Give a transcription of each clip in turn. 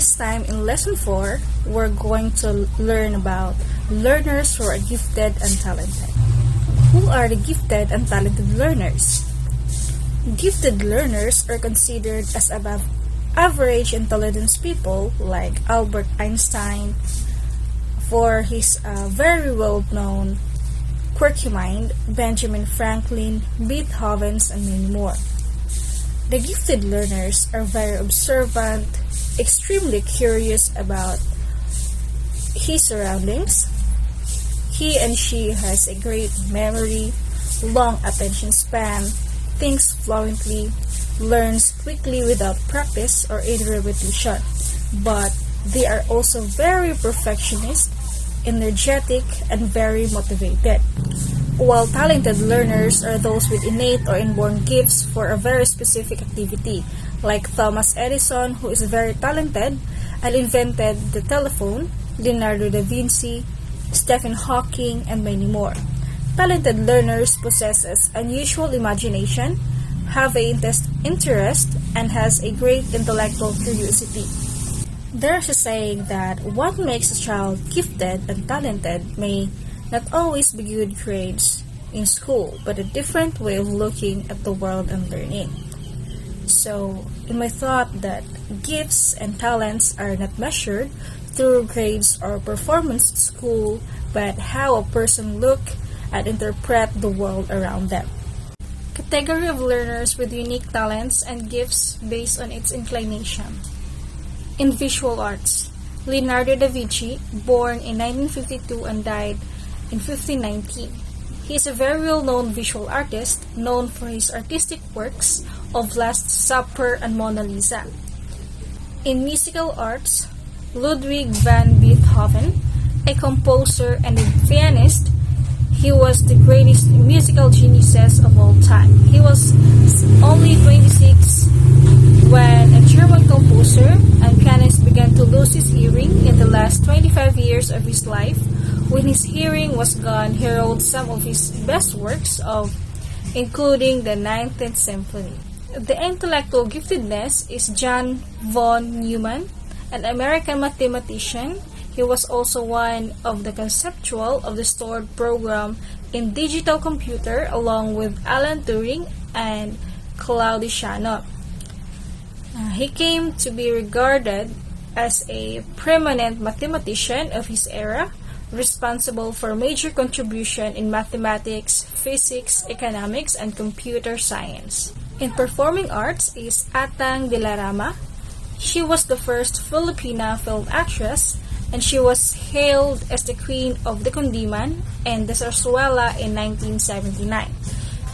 This time in lesson 4, we're going to learn about learners who are gifted and talented. Who are the gifted and talented learners? Gifted learners are considered as above average intelligence people like Albert Einstein for his very well-known quirky mind, Benjamin Franklin, Beethoven's, and many more. The gifted learners are very observant, extremely curious about his surroundings. He and she has a great memory, long attention span, thinks fluently, learns quickly without practice or any repetition, but they are also very perfectionist, energetic, and very motivated. While talented learners are those with innate or inborn gifts for a very specific activity, like Thomas Edison, who is very talented and invented the telephone, Leonardo da Vinci, Stephen Hawking, and many more. Talented learners possesses unusual imagination, have a interest, and has a great intellectual curiosity. There's a saying that what makes a child gifted and talented may not always be good grades in school, but a different way of looking at the world and learning. So, in my thought that gifts and talents are not measured through grades or performance at school, but how a person look and interpret the world around them. Category of learners with unique talents and gifts based on its inclination. In visual arts, Leonardo da Vinci, born in 1952 and died in 1519. He is a very well-known visual artist, known for his artistic works of Last Supper and Mona Lisa. In musical arts, Ludwig van Beethoven, a composer and a pianist, he was the greatest musical geniuses of all time. He was only 26 when a German composer and pianist began to lose his hearing in the last 25 years of his life. When his hearing was gone, he wrote some of his best works including the 19th Symphony. The intellectual giftedness is John von Neumann, an American mathematician. He was also one of the conceptual of the stored program in digital computer along with Alan Turing and Claude Shannon. He came to be regarded as a preeminent mathematician of his era, responsible for major contribution in mathematics, physics, economics, and computer science. In performing arts is Atang de la Rama. She was the first Filipina film actress, and she was hailed as the queen of the Kundiman and the Zarzuela in 1979.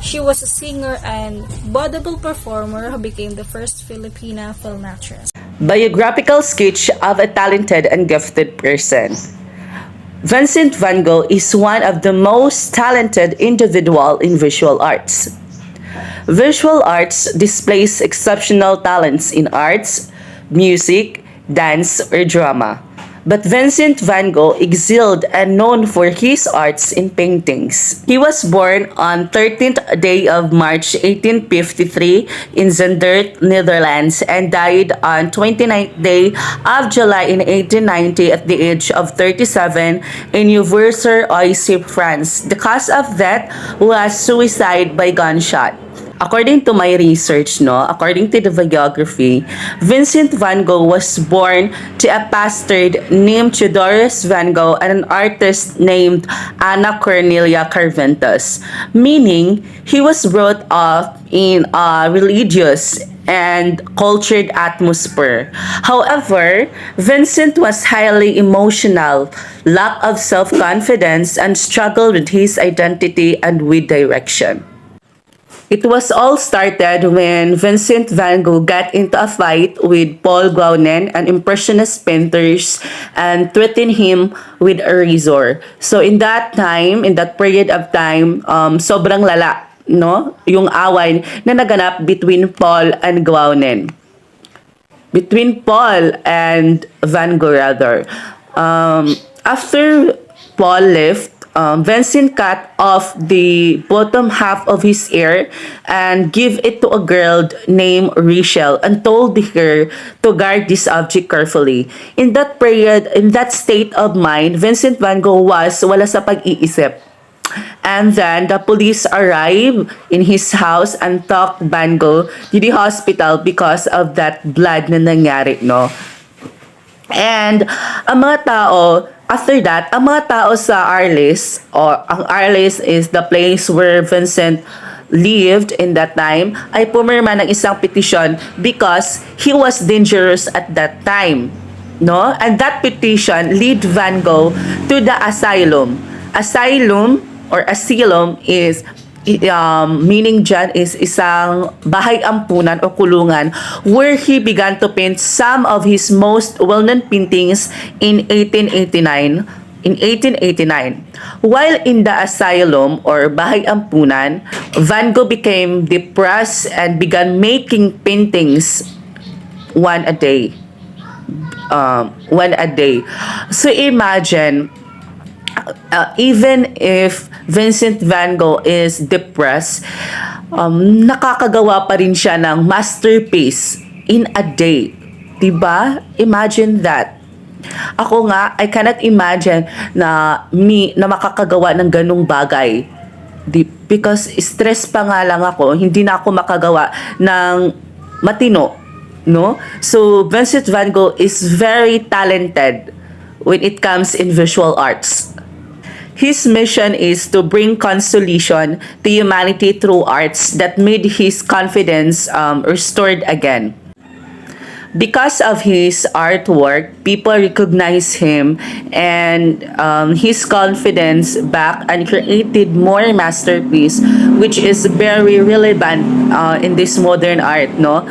She was a singer and vaudeville performer who became the first Filipina film actress. Biographical sketch of a talented and gifted person. Vincent van Gogh is one of the most talented individuals in visual arts. Visual arts displays exceptional talents in arts, music, dance, or drama. But Vincent van Gogh excelled and known for his arts in paintings. He was born on 13th day of March 1853 in Zundert, Netherlands, and died on 29th day of July in 1890 at the age of 37 in Auvers-sur-Oise, France. The cause of death was suicide by gunshot. According to my research, according to the biography, Vincent van Gogh was born to a pastor named Theodorus van Gogh and an artist named Anna Cornelia Carventus, meaning he was brought up in a religious and cultured atmosphere. However, Vincent was highly emotional, lack of self-confidence, and struggled with his identity and with direction. It was all started when Vincent van Gogh got into a fight with Paul Gauguin, an impressionist painters, and threatened him with a razor. So in that period of time, sobrang lala, yung away na naganap between Paul and Gauguin. Between Paul and Van Gogh rather. After Paul left, Vincent cut off the bottom half of his ear and give it to a girl named Rachel and told her to guard this object carefully. In that period, in that state of mind, Vincent van Gogh was wala sa pag-iisip. And then the police arrived in his house and took Van Gogh to the hospital because of that blood na nangyari, no? And ang mga tao, after that, ang mga tao sa Arles, or ang Arles is the place where Vincent lived in that time, ay pumirma ng isang petition because he was dangerous at that time. No? And that petition lead Van Gogh to the asylum. Asylum or asylum is meaning dyan is isang bahay ampunan o kulungan where he began to paint some of his most well-known paintings in 1889. While in the asylum or bahay ampunan, Van Gogh became depressed and began making paintings one a day. So imagine, even if Vincent van Gogh is depressed, nakakagawa pa rin siya ng masterpiece in a day. Diba? Imagine that. Ako nga, I cannot imagine na makakagawa ng ganung bagay. Because stress pa nga lang ako, hindi na ako makagawa ng matino. No? So, Vincent van Gogh is very talented when it comes in visual arts. His mission is to bring consolation to humanity through arts that made his confidence restored again. Because of his artwork, people recognize him and his confidence back and created more masterpiece, which is very relevant in this modern art, no?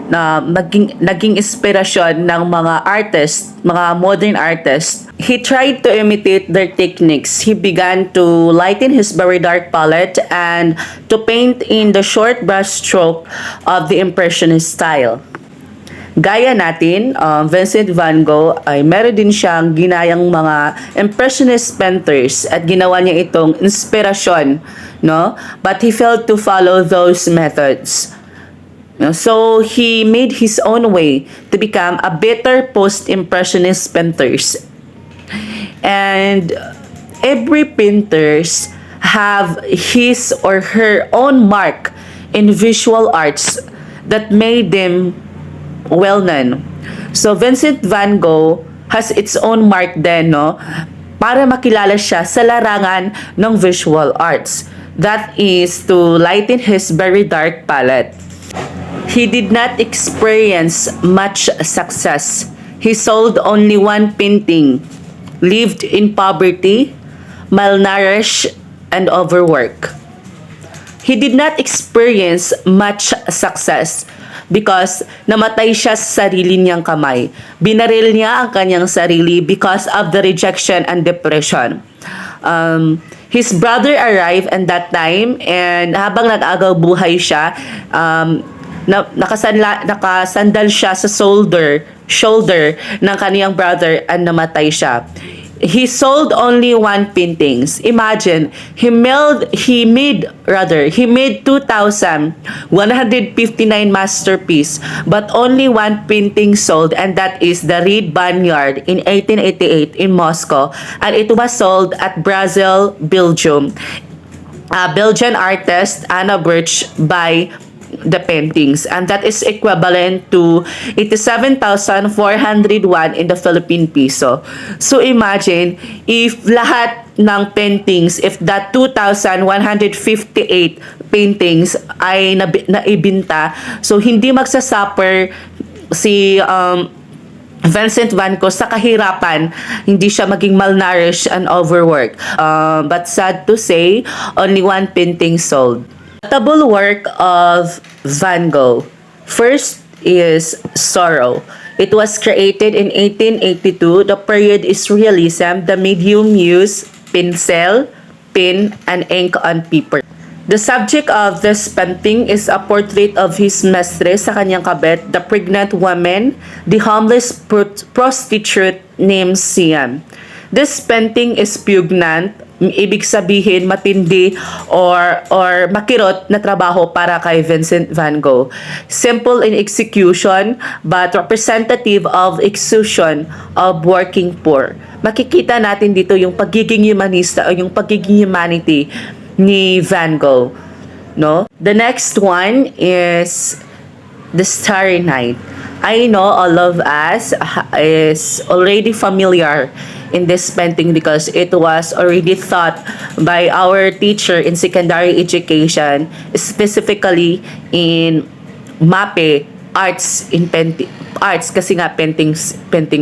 Na naging inspirasyon ng mga artists, mga modern artists. He tried to imitate their techniques. He began to lighten his very dark palette and to paint in the short brush stroke of the Impressionist style. Gaya natin, Vincent van Gogh ay meron din siyang ginayang mga Impressionist painters at ginawa niya itong inspirasyon, no? But he failed to follow those methods. So he made his own way to become a better post-Impressionist painters. And every painters have his or her own mark in visual arts that made them well known. So Vincent van Gogh has its own mark then, no? Para makilala siya sa larangan ng visual arts. That is to lighten his very dark palette. He did not experience much success. He sold only one painting, lived in poverty, malnourished, and overworked. He did not experience much success because namatay siya sa sarili niyang kamay. Binaril niya ang kanyang sarili because of the rejection and depression. His brother arrived at that time, and habang nag-agaw buhay siya, nakasandal siya sa shoulder ng kaniyang brother and namatay siya. He sold only one paintings. Imagine, he made 2,159 masterpiece, but only one painting sold, and that is the Red Vineyard in 1888 in Moscow, and it was sold at Brazil, Belgium. Belgian artist Anna Birch by the paintings, and that is equivalent to 87,401 in the Philippine peso. So imagine if lahat ng paintings, if that 2,158 paintings ay naibinta, so hindi magsasuffer si Vincent van Gogh sa kahirapan, hindi siya maging malnourished and overworked. But sad to say, only one painting sold. Notable work of Van Gogh. First is Sorrow. It was created in 1882. The period is realism. The medium used pencil, pen, and ink on paper. The subject of this painting is a portrait of his mistress sa kanyang kabit, the pregnant woman, the homeless prostitute named Siam. This painting is poignant ibig sabihin matindi or makirot na trabaho para kay Vincent van Gogh. Simple in execution but representative of execution of working poor. Makikita natin dito yung pagiging humanista o yung pagiging humanity ni Van Gogh, no? The next one is The Starry Night. I know all of us is already familiar in this painting because it was already taught by our teacher in secondary education, specifically in MAPE, arts in painting, arts kasi nga painting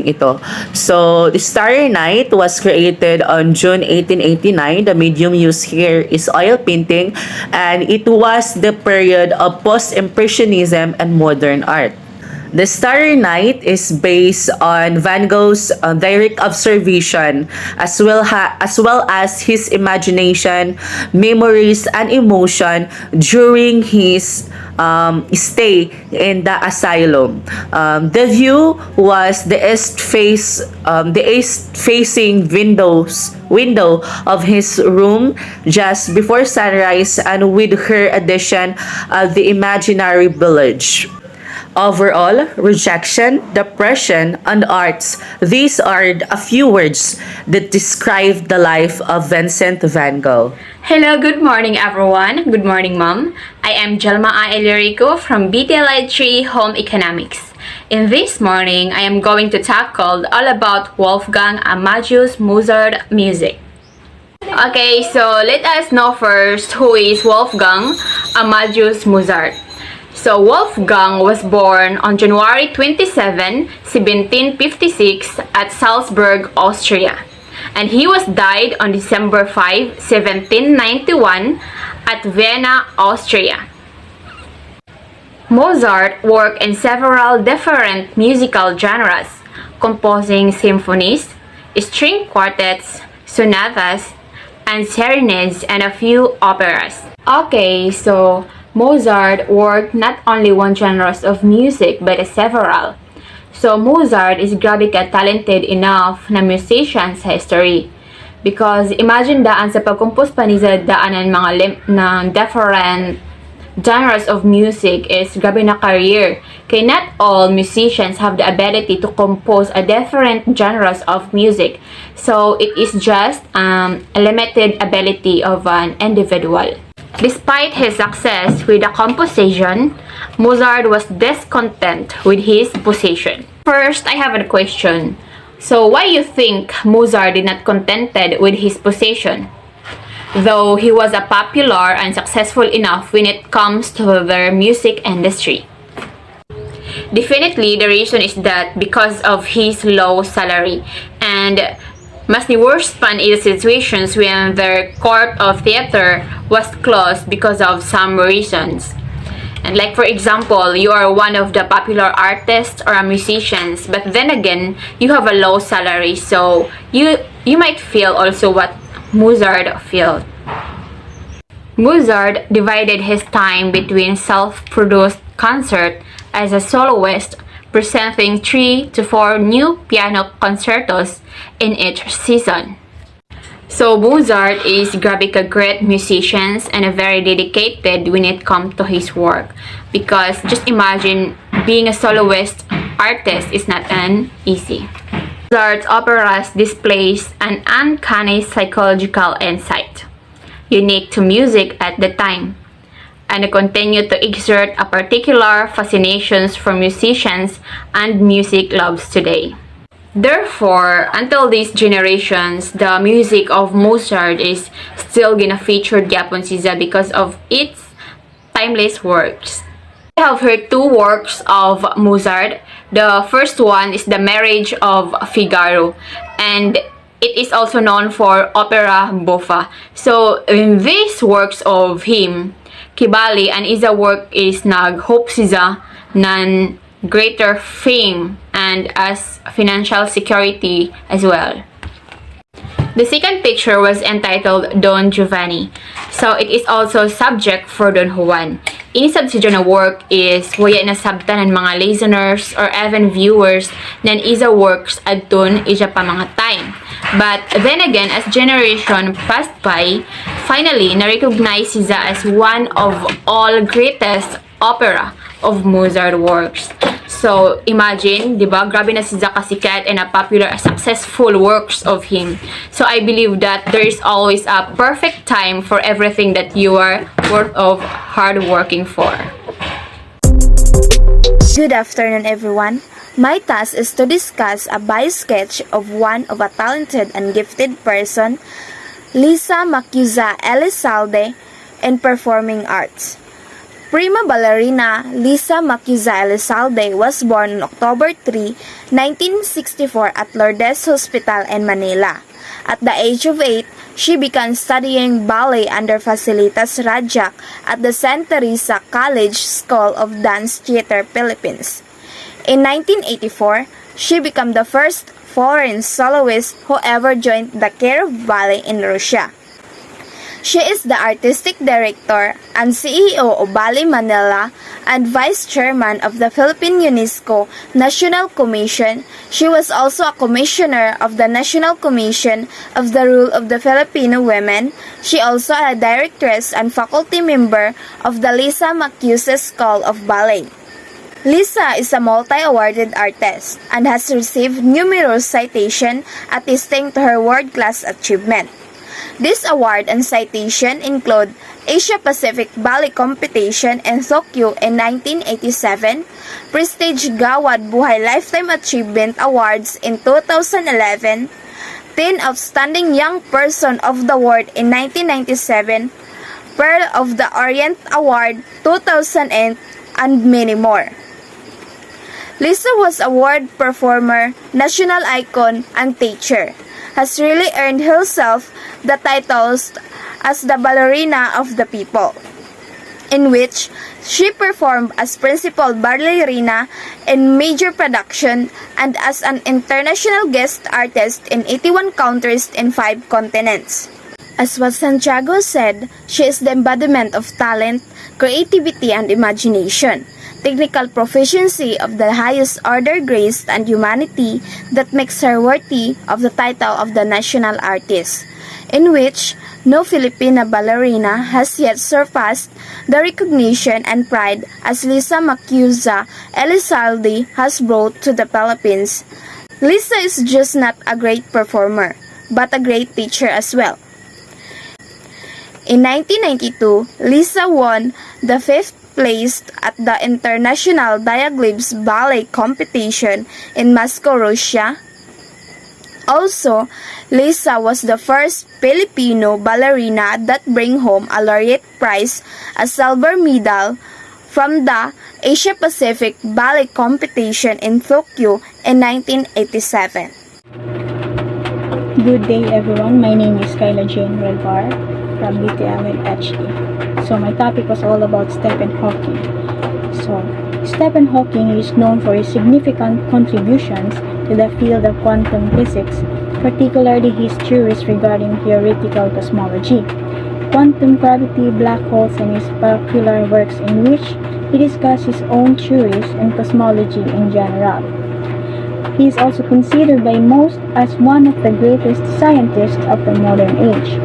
ito. So The Starry Night was created on June 1889. The medium used here is oil painting, and it was the period of post-impressionism and modern art. The Starry Night is based on Van Gogh's direct observation as well as his imagination, memories, and emotion during his stay in the asylum. The view was the east facing window of his room just before sunrise, and with her addition of the imaginary village. Overall, rejection, depression, and arts. These are a few words that describe the life of Vincent van Gogh. Hello, good morning everyone. Good morning, Mom. I am Jelma A. Elirico from BTLI 3 Home Economics. In this morning, I am going to tackle all about Wolfgang Amadeus Mozart music. Okay, so let us know first who is Wolfgang Amadeus Mozart. So Wolfgang was born on January 27, 1756 at Salzburg, Austria. And he was died on December 5, 1791 at Vienna, Austria. Mozart worked in several different musical genres, composing symphonies, string quartets, sonatas, and serenades, and a few operas. Okay, so Mozart worked not only one genre of music but several. So Mozart is grabe ka talented enough na musician sa history. Because imagine daan sa pagkumpos pa ni sa daanan mga ng different genres of music is grabe na career. Kaya not all musicians have the ability to compose a different genres of music. So it is just a limited ability of an individual. Despite his success with the composition, Mozart was discontent with his position. First, I have a question. So why you think Mozart did not contented with his position? Though he was a popular and successful enough when it comes to the music industry. Definitely, the reason is that because of his low salary, and mas the worst pan is situations when the court of theater was closed because of some reasons. And like for example, you are one of the popular artists or musicians, but then again, you have a low salary, so you might feel also what Mozart felt. Mozart divided his time between self-produced concert as a soloist, presenting 3 to 4 new piano concertos in each season. So Mozart is grabe ka great musician and a very dedicated when it comes to his work. Because just imagine being a soloist artist is not an easy. Mozart's operas displays an uncanny psychological insight, unique to music at the time, and continue to exert a particular fascination for musicians and music lovers today. Therefore, until these generations, the music of Mozart is still gonna feature gyapon siya because of its timeless works. I have heard 2 works of Mozart. The first one is The Marriage of Figaro, and it is also known for opera buffa. So in these works of him, Kibali and isa work is nag-hope siya ng greater fame and as financial security as well. The second picture was entitled Don Giovanni. So it is also subject for Don Juan. Inisab si na work is waya na sabtan ng mga listeners or even viewers nan isa works adton isa pa mga time. But then again, as generation passed by, finally na-recognize Siza as one of all greatest opera of Mozart works. So, imagine, di ba, grabe na Siza kasikat and a popular, successful works of him. So, I believe that there is always a perfect time for everything that you are worth of hard working for. Good afternoon, everyone. My task is to discuss a bio-sketch of one of a talented and gifted person, Lisa Macuja-Elizalde, in performing arts. Prima ballerina Lisa Macuja-Elizalde was born on October 3, 1964 at Lourdes Hospital in Manila. At the age of 8, she began studying ballet under Facilitas Rajak at the Santa Teresa College School of Dance Theater, Philippines. In 1984, she became the first foreign soloist who ever joined the Kirov Ballet in Russia. She is the artistic director and CEO of Ballet Manila and vice chairman of the Philippine UNESCO National Commission. She was also a commissioner of the National Commission of the Rule of the Filipino Women. She also a directress and faculty member of the Lisa Macuja School of Ballet. Lisa is a multi-awarded artist and has received numerous citations attesting to her world-class achievement. This award and citation include Asia Pacific Ballet Competition in Tokyo in 1987, Prestige Gawad Buhay Lifetime Achievement Awards in 2011, 10 Outstanding Young Person of the World in 1997, Pearl of the Orient Award 2008, and many more. Lisa was a world performer, national icon, and teacher. Has really earned herself the titles as the Ballerina of the People, in which she performed as principal ballerina in major production and as an international guest artist in 81 countries in 5 continents. As what Santiago said, she is the embodiment of talent, creativity, and imagination. Technical proficiency of the highest order, grace, and humanity that makes her worthy of the title of the national artist, in which no Filipina ballerina has yet surpassed the recognition and pride as Lisa Macuja-Elizalde has brought to the Philippines. Lisa is just not a great performer, but a great teacher as well. In 1992, Lisa won the 5th place at the International Diaglibs Ballet Competition in Moscow, Russia. Also, Lisa was the first Filipino ballerina that bring home a laureate prize, a silver medal, from the Asia Pacific Ballet Competition in Tokyo in 1987. Good day everyone, my name is Kyla Jane Relvar from BTM HD. So my topic was all about Stephen Hawking. So Stephen Hawking is known for his significant contributions to the field of quantum physics, particularly his theories regarding theoretical cosmology, quantum gravity, black holes, and his popular works in which he discussed his own theories and cosmology in general. He is also considered by most as one of the greatest scientists of the modern age.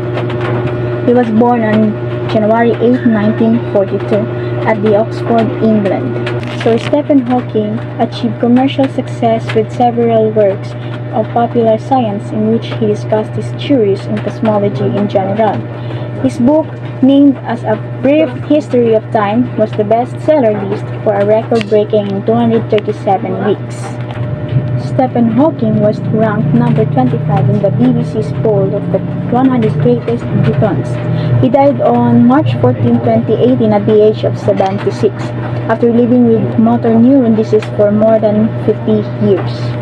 He was born on January 8, 1942 at the Oxford, England. So Stephen Hawking achieved commercial success with several works of popular science in which he discussed his theories in cosmology in general. His book, named as A Brief History of Time, was the best-seller list for a record-breaking in 237 weeks. Stephen Hawking was ranked number 25 in the BBC's poll of the 100 greatest Britons. He died on March 14, 2018 at the age of 76, after living with motor neuron disease for more than 50 years.